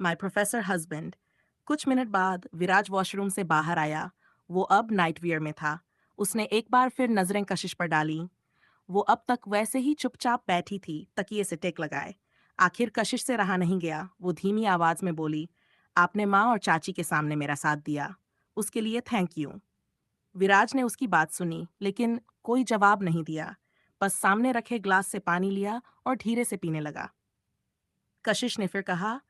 My professor husband. कुछ minute बाद विराज washroom से बाहर आया। वो अब नाइट वियर में था। उसने एक बार फिर नजरें कशिश पर डाली। वो अब तक वैसे ही चुपचाप बैठी थी, तकिए से टेक लगाए। आखिर कशिश से रहा नहीं गया। वो धीमी आवाज में बोली, आपने माँ और चाची के सामने मेरा साथ दिया, उसके लिए थैंक यू। विराज ने उसकी बात सुनी, लेकिन कोई जवाब नहीं दिया। बस सामने रखे ग्लास से पानी लिया और धीरे से पीने लगा। कशिश ने फिर कहा,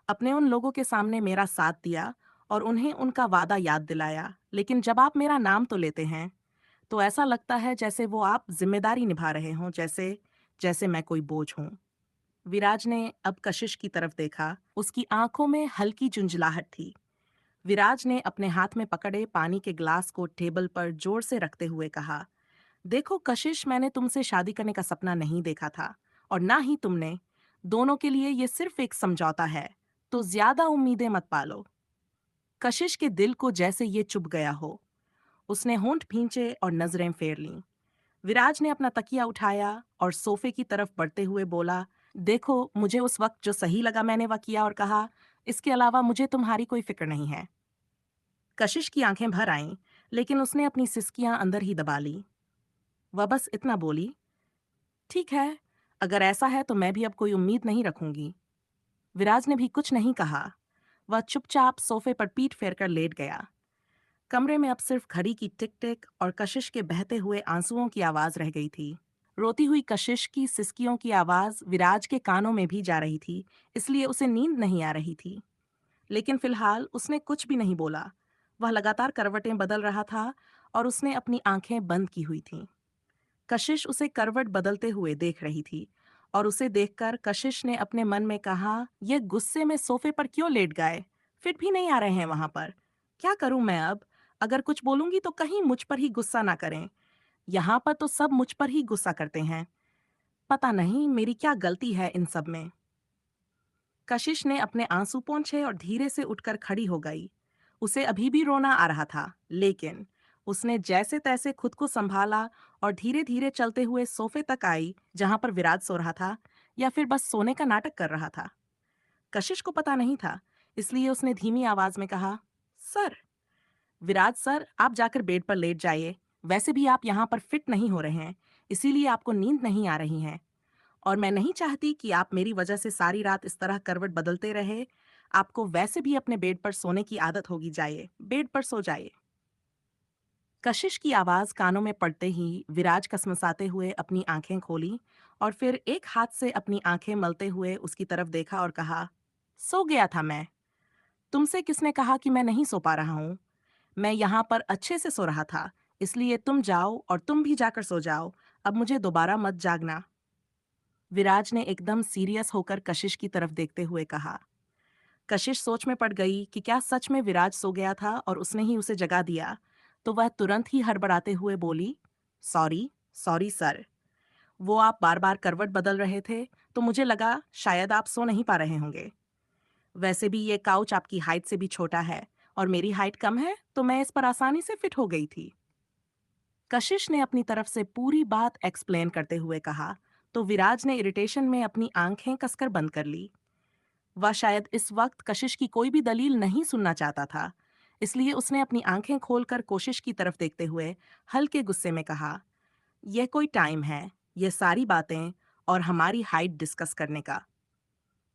अपने उन लोगों के सामने मेरा साथ दिया और उन्हें उनका वादा याद दिलाया, लेकिन जब आप मेरा नाम तो लेते हैं तो ऐसा लगता है जैसे वो आप जिम्मेदारी निभा रहे हों, जैसे जैसे मैं कोई बोझ हूं। विराज ने अब कशिश की तरफ देखा। उसकी आंखों में हल्की झुंझलाहट थी। विराज ने अपने हाथ में पकड़े पानी के ग्लास को टेबल पर जोर से रखते हुए कहा, देखो कशिश, मैंने तुमसे शादी करने का सपना नहीं देखा था, और ना ही तुमने। दोनों के लिए ये सिर्फ एक समझौता है, तो ज्यादा उम्मीदें मत पालो। कशिश के दिल को जैसे ये चुभ गया हो। उसने होंठ भींचे और नजरें फेर लीं। विराज ने अपना तकिया उठाया और सोफे की तरफ बढ़ते हुए बोला, देखो, मुझे उस वक्त जो सही लगा मैंने वह किया और कहा, इसके अलावा मुझे तुम्हारी कोई फिक्र नहीं है। कशिश की आंखें भर आईं, लेकिन उसने अपनी सिसकियां अंदर ही दबा ली। वह बस इतना बोली, ठीक है, अगर ऐसा है तो मैं भी अब कोई उम्मीद नहीं रखूंगी। विराज ने भी कुछ नहीं कहा। वह चुपचाप सोफे पर पीठ फेरकर लेट गया। कमरे में अब सिर्फ घड़ी की टिक टिक और कशिश के बहते हुए आंसुओं की आवाज रह गई थी। रोती हुई कशिश की सिसकियों की आवाज विराज के कानों में भी जा रही थी, इसलिए उसे नींद नहीं आ रही थी। लेकिन फिलहाल उसने कुछ भी नहीं बोला। वह लगातार करवटें बदल रहा था और उसने अपनी आंखें बंद की हुई थीं। कशिश उसे करवट बदलते हुए देख रही थी, और उसे देखकर कशिश ने अपने मन में कहा, ये गुस्से में सोफे पर क्यों लेट गए? फिट भी नहीं आ रहे हैं वहां पर। क्या करूं मैं अब? अगर कुछ बोलूंगी तो कहीं मुझ पर ही गुस्सा ना करें। यहाँ पर तो सब मुझ पर ही गुस्सा करते हैं। पता नहीं मेरी क्या गलती है इन सब में। कशिश ने अपने आंसू पोंछे और धीरे से उठकर खड़ी हो गई। उसे अभी भी रोना आ रहा था, लेकिन उसने जैसे तैसे खुद को संभाला और धीरे धीरे चलते हुए सोफे तक आई जहां पर विराज सो रहा था, या फिर बस सोने का नाटक कर रहा था। कशिश को पता नहीं था, इसलिए उसने धीमी आवाज में कहा, सर। विराज सर, आप जाकर बेड पर लेट जाइए। वैसे भी आप यहाँ पर फिट नहीं हो रहे हैं, इसीलिए आपको नींद नहीं आ रही है, और मैं नहीं चाहती कि आप मेरी वजह से सारी रात इस तरह करवट बदलते रहे। आपको वैसे भी अपने बेड पर सोने की आदत होगी, जाइए बेड पर सो जाइए। कशिश की आवाज कानों में पड़ते ही विराज कसमसाते हुए अपनी आंखें खोली और फिर एक हाथ से अपनी आंखें मलते हुए उसकी तरफ देखा और कहा, सो गया था मैं। तुमसे किसने कहा कि मैं नहीं सो पा रहा हूँ? मैं यहाँ पर अच्छे से सो रहा था, इसलिए तुम जाओ और तुम भी जाकर सो जाओ। अब मुझे दोबारा मत जागना। विराज ने एकदम सीरियस होकर कशिश की तरफ देखते हुए कहा। कशिश सोच में पड़ गई कि क्या सच में विराज सो गया था और उसने ही उसे जगा दिया। तो वह तुरंत ही हड़बड़ाते हुए बोली, सॉरी, सॉरी सर। वो आप बार बार करवट बदल रहे थे, तो मुझे लगा शायद आप सो नहीं पा रहे होंगे। वैसे भी ये काउच आपकी हाइट से भी छोटा है, और मेरी हाइट कम है, तो मैं इस पर आसानी से फिट हो गई थी। कशिश ने अपनी तरफ से पूरी बात एक्सप्लेन करते हुए कहा, तो विराज ने इरिटेशन में अपनी आंखें कसकर बंद कर ली। वह शायद इस वक्त कशिश की कोई भी दलील नहीं सुनना चाहता था, इसलिए उसने अपनी आंखें खोलकर कोशिश की तरफ देखते हुए हल्के गुस्से में कहा, यह कोई टाइम है, ये सारी बातें और हमारी हाइट डिस्कस करने का?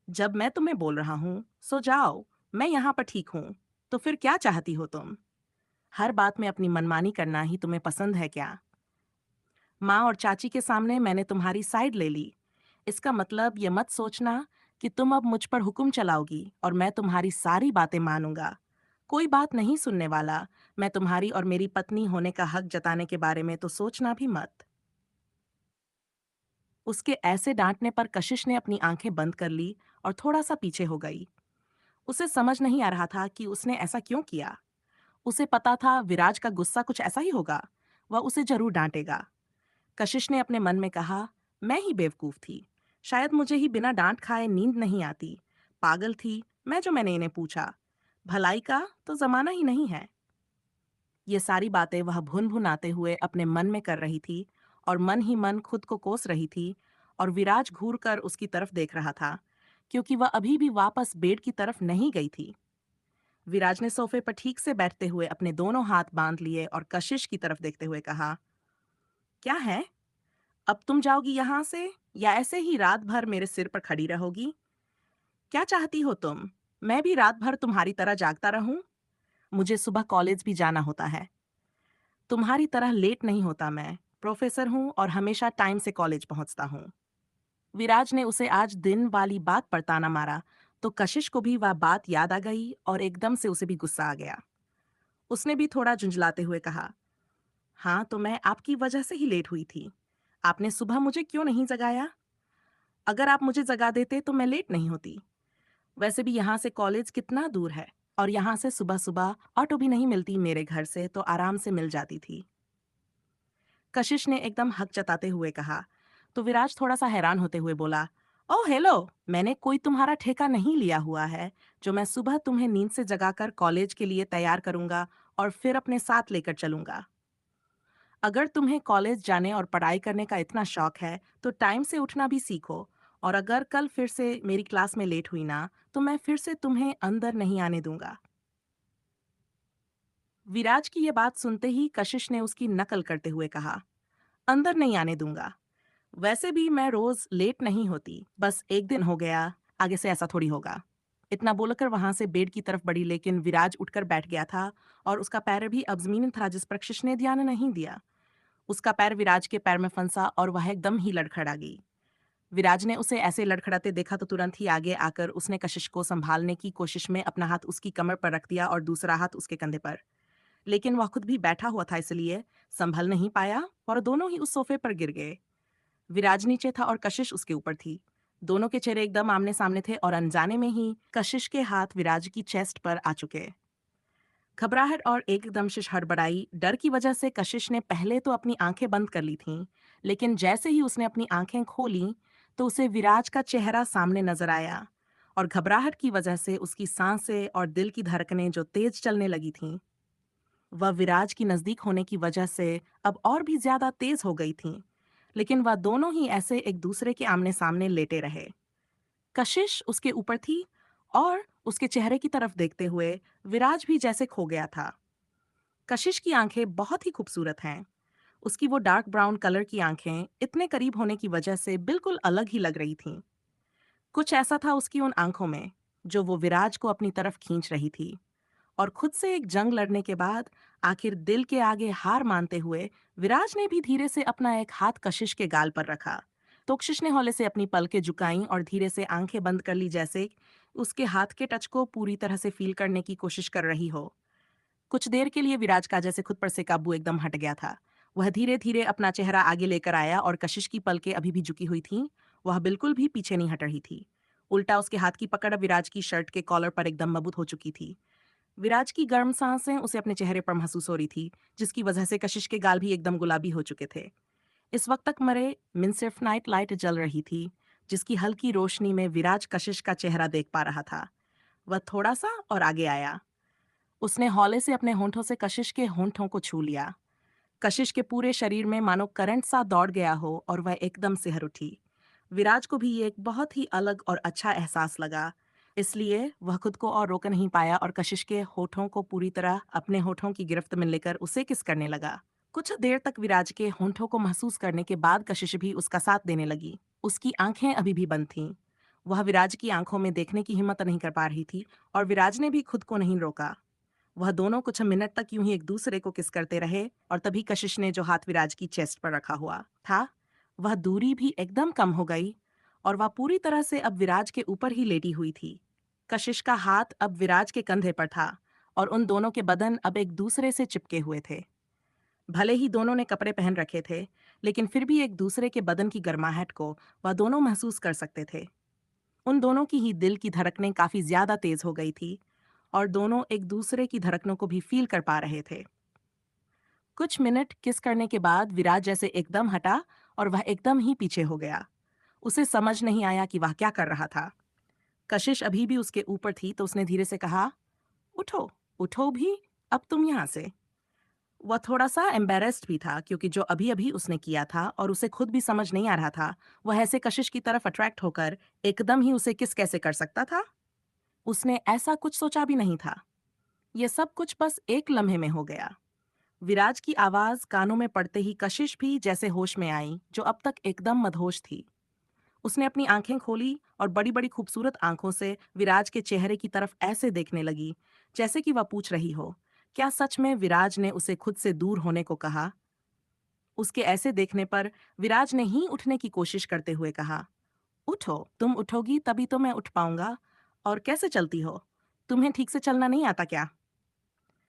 जब मैं तुम्हें बोल रहा हूँ सो जाओ, मैं यहाँ पर ठीक हूँ, तो फिर क्या चाहती हो तुम? हर बात में अपनी मनमानी करना ही तुम्हें पसंद है क्या? माँ और चाची के सामने मैंने तुम्हारी साइड ले ली। इसका मतलब ये मत सोचना कि तुम अब मुझ पर हुक्म चलाओगी और मैं तुम्हारी सारी बातें मानूंगा। कोई बात नहीं सुनने वाला। मैं तुम्हारी और मेरी पत्नी होने का हक जताने के बारे में तो सोचना भी मत। उसके ऐसे डांटने पर कशिश ने अपनी आंखें बंद कर ली और थोड़ा सा पीछे हो गई। उसे समझ नहीं आ रहा था कि उसने ऐसा क्यों किया। उसे पता था विराज का गुस्सा कुछ ऐसा ही होगा। वह उसे जरूर डांटेगा। कशिश ने अपने मन में कहा, मैं ही बेवकूफ थी। शायद मुझे ही बिना डांट खाए नींद नहीं आती। पागल थी मैं जो मैंने इन्हें पूछा। भलाई का तो जमाना ही नहीं है। ये सारी बातें वह भुन भुन आते हुए अपने मन में कर रही थी, और मन ही मन खुद को कोस रही थी। और विराज घूर कर उसकी तरफ देख रहा था क्योंकि वह अभी भी वापस बेड की तरफ नहीं गई थी। विराज ने सोफे पर ठीक से बैठते हुए अपने दोनों हाथ बांध लिए और कशिश की तरफ देखते हुए कहा, क्या है? अब तुम जाओगी यहाँ से या ऐसे ही रात भर मेरे सिर पर खड़ी रहोगी? क्या चाहती हो तुम? मैं भी रात भर तुम्हारी तरह जागता रहूं? मुझे सुबह कॉलेज भी जाना होता है। तुम्हारी तरह लेट नहीं होता मैं। प्रोफेसर हूं और हमेशा टाइम से कॉलेज पहुंचता हूं। विराज ने उसे आज दिन वाली बात पर ताना मारा, तो कशिश को भी वह बात याद आ गई और एकदम से उसे भी गुस्सा आ गया। उसने भी थोड़ा झुंझलाते हुए कहा, हाँ तो मैं आपकी वजह से ही लेट हुई थी। आपने सुबह मुझे क्यों नहीं जगाया? अगर आप मुझे जगा देते तो मैं लेट नहीं होती। वैसे भी यहाँ से कॉलेज कितना दूर है, और यहाँ से सुबह सुबह ऑटो भी नहीं मिलती मेरे घर से, तो आराम से मिल जाती थी। कशिश ने एकदम हक जताते हुए कहा। तो विराज थोड़ा सा हैरान होते हुए बोला, ओह हेलो, मैंने कोई तुम्हारा ठेका नहीं लिया हुआ है जो मैं सुबह तुम्हें नींद से जगाकर कॉलेज के लिए तैयार करूंगा और फिर अपने साथ लेकर चलूंगा। अगर तुम्हें कॉलेज जाने और पढ़ाई करने का इतना शौक है तो टाइम से उठना भी सीखो, और अगर कल फिर से मेरी क्लास में लेट हुई ना, तो मैं फिर से तुम्हें अंदर नहीं आने दूंगा। विराज की ये बात सुनते ही कशिश ने उसकी नकल करते हुए कहा, अंदर नहीं आने दूंगा? वैसे भी मैं रोज लेट नहीं होती, बस एक दिन हो गया, आगे से ऐसा थोड़ी होगा। इतना बोलकर वहां से बेड की तरफ बढ़ी, लेकिन विराज उठकर बैठ गया था और उसका पैर भी अब जमीन था जिस पर कशिश ने ध्यान नहीं दिया। उसका पैर विराज के पैर में फंसा और वह एकदम ही लड़खड़ा गई। विराज ने उसे ऐसे लड़खड़ाते देखा तो तुरंत ही आगे आकर उसने कशिश को संभालने की कोशिश में अपना हाथ उसकी कमर पर रख दिया और दूसरा हाथ उसके कंधे पर। लेकिन वह खुद भी बैठा हुआ था, इसलिए संभल नहीं पाया और दोनों ही उस सोफे पर गिर गए। विराज नीचे था और कशिश उसके ऊपर थी। दोनों के चेहरे एकदम आमने सामने थे और अनजाने में ही कशिश के हाथ विराज की चेस्ट पर आ चुके। घबराहट और एकदम से हड़बड़ाई डर की वजह से कशिश ने पहले तो अपनी आंखें बंद कर ली थीं, लेकिन जैसे ही उसने अपनी आंखें खोली तो उसे विराज का चेहरा सामने नजर आया, और घबराहट की वजह से उसकी सांसें और दिल की धड़कनें जो तेज चलने लगी थीं, वह विराज की नजदीक होने की वजह से अब और भी ज्यादा तेज हो गई थीं। लेकिन वह दोनों ही ऐसे एक दूसरे के आमने सामने लेटे रहे। कशिश उसके ऊपर थी और उसके चेहरे की तरफ देखते हुए विराज भी जैसे खो गया था। कशिश की आंखें बहुत ही खूबसूरत हैं। उसकी वो डार्क ब्राउन कलर की आंखें इतने करीब होने की वजह से बिल्कुल अलग ही लग रही थीं। कुछ ऐसा था उसकी उन आंखों में जो वो विराज को अपनी तरफ खींच रही थी। और खुद से एक जंग लड़ने के बाद आखिर दिल के आगे हार मानते हुए विराज ने भी धीरे से अपना एक हाथ कशिश के गाल पर रखा। तो कशिश ने हौले से अपनी पलकें झुकाईं और धीरे से आंखें बंद कर ली, जैसे उसके हाथ के टच को पूरी तरह से फील करने की कोशिश कर रही हो। कुछ देर के लिए विराज का जैसे खुद पर से काबू एकदम हट गया था। वह धीरे धीरे अपना चेहरा आगे लेकर आया और कशिश की पलकें अभी भी झुकी हुई थीं। वह बिल्कुल भी पीछे नहीं हट रही थी। उल्टा उसके हाथ की पकड़ अब विराज की शर्ट के कॉलर पर एकदम मजबूत हो चुकी थी। विराज की गर्म सांसें उसे अपने चेहरे पर महसूस हो रही थी, जिसकी वजह से कशिश के गाल भी एकदम गुलाबी हो चुके थे। इस वक्त तक मरे मिन सिर्फ नाइट लाइट जल रही थी, जिसकी हल्की रोशनी में विराज कशिश का चेहरा देख पा रहा था। वह थोड़ा सा और आगे आया। उसने हौले से अपने होंठों से कशिश के होंठों को छू लिया। कशिश के पूरे शरीर में मानो करंट सा दौड़ गया हो और वह एकदम सिहर उठी। विराज को भी ये एक बहुत ही अलग और अच्छा एहसास लगा, इसलिए वह खुद को और रोक नहीं पाया और कशिश के होठों को पूरी तरह अपने होठों की गिरफ्त में लेकर उसे किस करने लगा। कुछ देर तक विराज के होंठों को महसूस करने के बाद कशिश भी उसका साथ देने लगी। उसकी आंखें अभी भी बंद थीं। वह विराज की आंखों में देखने की हिम्मत नहीं कर पा रही थी और विराज ने भी खुद को नहीं रोका। वह दोनों कुछ मिनट तक यूं ही एक दूसरे को किस करते रहे और तभी कशिश ने जो हाथ विराज की चेस्ट पर रखा हुआ था, वह दूरी भी एकदम कम हो गई और वह पूरी तरह से अब विराज के ऊपर ही लेटी हुई थी। कशिश का हाथ अब विराज के कंधे पर था और उन दोनों के बदन अब एक दूसरे से चिपके हुए थे। भले ही दोनों ने कपड़े पहन रखे थे, लेकिन फिर भी एक दूसरे के बदन की गर्माहट को वह दोनों महसूस कर सकते थे। उन दोनों की ही दिल की धड़कनें काफी ज्यादा तेज हो गई थी और दोनों एक दूसरे की धड़कनों को भी फील कर पा रहे थे। कुछ मिनट किस करने के बाद विराज जैसे एकदम हटा और वह एकदम ही पीछे हो गया। उसे समझ नहीं आया कि वह क्या कर रहा था। कशिश अभी भी उसके ऊपर थी, तो उसने धीरे से कहा, उठो, उठो भी, अब तुम यहाँ से। वह थोड़ा-सा एम्बैरेस्ड भी था क्योंकि जो अभी-अभी उसने किया था और उसे खुद भी समझ नहीं आ रहा था, वह ऐसे कशिश की तरफ अट्रैक्ट होकर एकदम ही उसे किस कैसे कर सकता था? उसने ऐसा कुछ सोचा भी नहीं था। ये सब कुछ बस एक लम्हे में हो गया। विराज की आवाज़ कानों में पड़ते ही कशिश भी जैसे होश में आई, जो अब तक एकदम मदहोश थी। उसने अपनी आंखें खोली और बड़ी-बड़ी खूबसूरत आंखों से विराज के चेहरे की तरफ ऐसे देखने लगी, जैसे कि वह पूछ रही हो, क्या सच में विराज ने उसे खुद से दूर होने को कहा? उसके ऐसे देखने पर विराज ने ही उठने की कोशिश करते हुए कहा, उठो, तुम उठोगी तभी तो मैं उठ पाऊंगा। और कैसे चलती हो? तुम्हें ठीक से चलना नहीं आता क्या?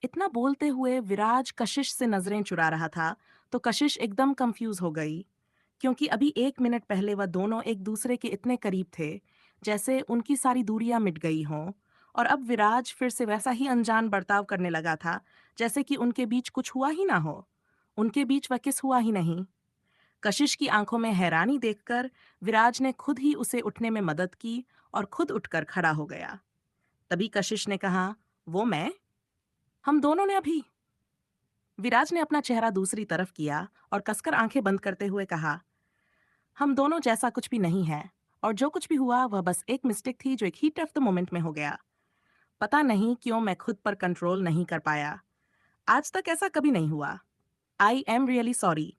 इतना बोलते हुए विराज कशिश से नजरें चुरा रहा था, तो कशिश एकदम कंफ्यूज हो गई, क्योंकि अभी 1 मिनट पहले वह दोनों एक दूसरे के इतने करीब थे, जैसे उनकी सारी दूरियां मिट गई हों, और अब विराज फिर से वैसा ही अनजान बर्ताव करने लगा था, जैसे कि उनके बीच कुछ हुआ ही ना हो। उनके बीच वह किस हुआ ही नहीं। कशिश की आंखों में हैरानी देखकर विराज ने खुद ही उसे उठने में मदद की और खुद उठकर खड़ा हो गया। तभी कशिश ने कहा, वो मैं? हम दोनों ने अभी? विराज ने अपना चेहरा दूसरी तरफ किया और कसकर आंखें बंद करते हुए कहा, हम दोनों जैसा कुछ भी नहीं है, और जो कुछ भी हुआ वह बस एक मिस्टेक थी जो एक हीट ऑफ द मोमेंट में हो गया। पता नहीं क्यों मैं खुद पर कंट्रोल नहीं कर पाया। आज तक ऐसा कभी नहीं हुआ। I am really sorry.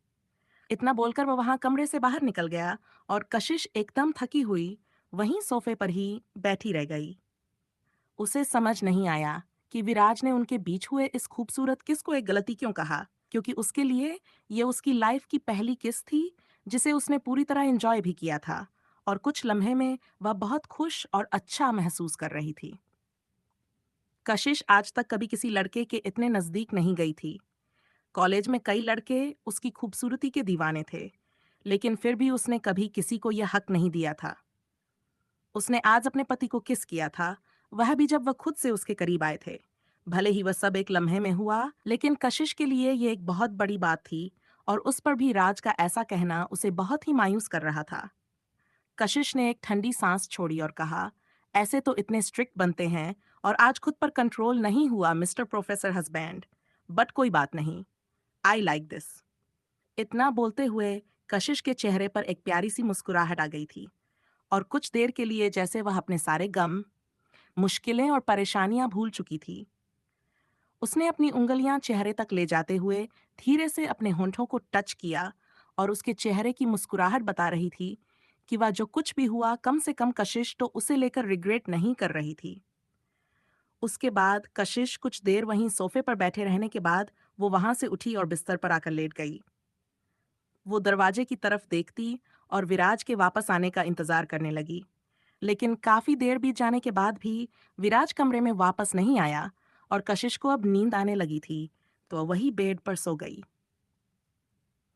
इतना बोलकर वह वहां कमरे से बाहर निकल गया और कशिश एकदम थकी हुई वहीं सोफे पर ही बैठी रह गई। उसे समझ नहीं आया कि विराज ने उनके बीच हुए इस खूबसूरत किस को एक गलती क्यों कहा, क्योंकि उसके लिए ये उसकी लाइफ की पहली किस थी, जिसे उसने पूरी तरह एंजॉय भी किया था, और कुछ लम्हे में वह बहुत खुश और अच्छा महसूस कर रही थी। कशिश आज तक कभी किसी लड़के के इतने नजदीक नहीं गई थी। कॉलेज में कई लड़के उसकी खूबसूरती के दीवाने थे, लेकिन फिर भी उसने कभी किसी को यह हक नहीं दिया था। उसने आज अपने पति को किस किया था, वह भी जब वह खुद से उसके करीब आए थे। भले ही वह सब एक लम्हे में हुआ, लेकिन कशिश के लिए ये एक बहुत बड़ी बात थी, और उस पर भी राज का ऐसा कहना उसे बहुत ही मायूस कर रहा था। कशिश ने एक ठंडी सांस छोड़ी और कहा, ऐसे तो इतने स्ट्रिक्ट बनते हैं, और आज खुद पर कंट्रोल नहीं हुआ मिस्टर प्रोफेसर हस्बैंड। बट कोई बात नहीं, आई लाइक दिस। इतना बोलते हुए कशिश के चेहरे पर एक प्यारी सी मुस्कुराहट आ गई थी, और कुछ देर के लिए जैसे वह अपने सारे गम, मुश्किलें और परेशानियां भूल चुकी थी। उसने अपनी उंगलियां चेहरे तक ले जाते हुए धीरे से अपने होंठों को टच किया, और उसके चेहरे की मुस्कुराहट बता रही थी कि वह जो कुछ भी हुआ, कम से कम कशिश तो उसे लेकर रिग्रेट नहीं कर रही थी। उसके बाद कशिश कुछ देर वहीं सोफे पर बैठे रहने के बाद वो वहां से उठी और बिस्तर पर आकर लेट गई। वो दरवाजे की तरफ देखती और विराज के वापस आने का इंतजार करने लगी, लेकिन काफी देर बीत जाने के बाद भी विराज कमरे में वापस नहीं आया, और कशिश को अब नींद आने लगी थी, तो वही बेड पर सो गई।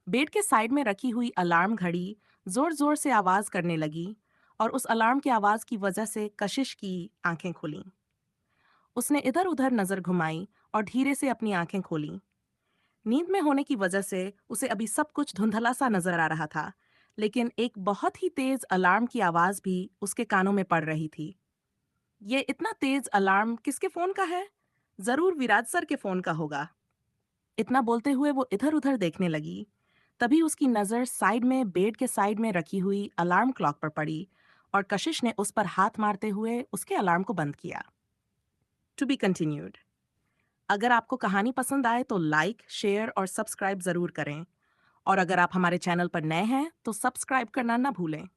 बेड के साइड में रखी हुई अलार्म घड़ी जोर जोर से आवाज करने लगी, और उस अलार्म की आवाज की वजह से कशिश की आंखें खुलीं। उसने इधर उधर नजर घुमाई और धीरे से अपनी आंखें खोलीं। नींद में होने की वजह से उसे अभी सब कुछ धुंधला सा नजर आ रहा था, लेकिन एक बहुत ही तेज अलार्म की आवाज भी उसके कानों में पड़ रही थी। ये इतना तेज अलार्म किसके फोन का है? जरूर विराज सर के फोन का होगा। इतना बोलते हुए वो इधर उधर देखने लगी। तभी उसकी नजर साइड में बेड के साइड में रखी हुई अलार्म क्लॉक पर पड़ी, और कशिश ने उस पर हाथ मारते हुए उसके अलार्म को बंद किया। To be continued. अगर आपको कहानी पसंद आए तो लाइक, शेयर और सब्सक्राइब जरूर करें, और अगर आप हमारे चैनल पर नए हैं तो सब्सक्राइब करना ना भूलें।